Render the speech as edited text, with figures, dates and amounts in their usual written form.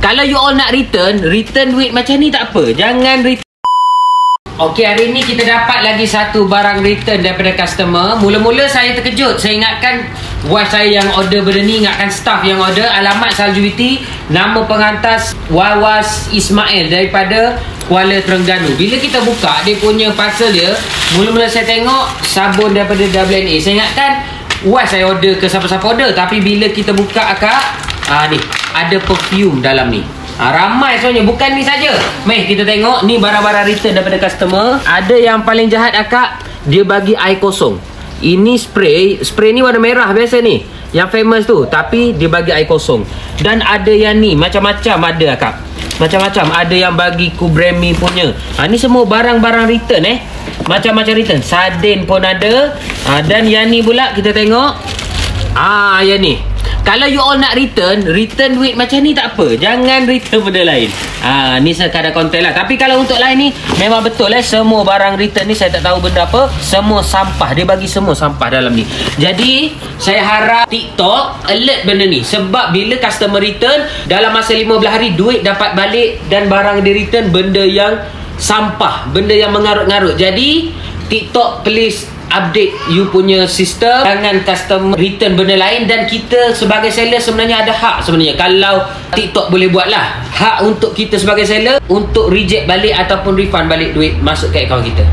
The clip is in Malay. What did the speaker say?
Kalau you all nak return duit macam ni tak apa. Jangan return. Okey, hari ni kita dapat lagi satu barang return daripada customer. Mula-mula saya terkejut. Saya ingatkan wife saya yang order benda ni, ingatkan staff yang order. Alamat Saljuiti, nama pengantas Wawas Ismail daripada Kuala Terengganu. Bila kita buka dia punya parcel dia, mula-mula saya tengok sabun daripada WNA. Saya ingatkan wife saya order ke siapa-siapa order. Tapi bila kita buka akak, ni ada perfume dalam ni. Ramai sebenarnya, bukan ni saja. Meh, kita tengok ni barang-barang return daripada customer. Ada yang paling jahat akak, dia bagi air kosong. Ini spray ni warna merah biasa ni, yang famous tu, tapi dia bagi air kosong. Dan ada yang ni macam-macam ada akak. Macam-macam, ada yang bagi Kubremi punya. Ni semua barang-barang return macam-macam return. Sardin pun ada. Dan yang ni pula kita tengok. Yang ni. Kalau you all nak return duit macam ni tak apa. Jangan return benda lain. Ni sekadar konten lah. Tapi kalau untuk lain ni, memang betul semua barang return ni saya tak tahu benda apa. Semua sampah. Dia bagi semua sampah dalam ni. Jadi, saya harap TikTok alert benda ni. Sebab bila customer return, dalam masa 15 hari, duit dapat balik. Dan barang dia return benda yang sampah. Benda yang mengarut-ngarut. Jadi, TikTok please update you punya sistem. Jangan customer return benda lain. Dan kita sebagai seller sebenarnya ada hak sebenarnya. Kalau TikTok boleh buat lah, hak untuk kita sebagai seller untuk reject balik ataupun refund balik duit masuk ke akaun kita.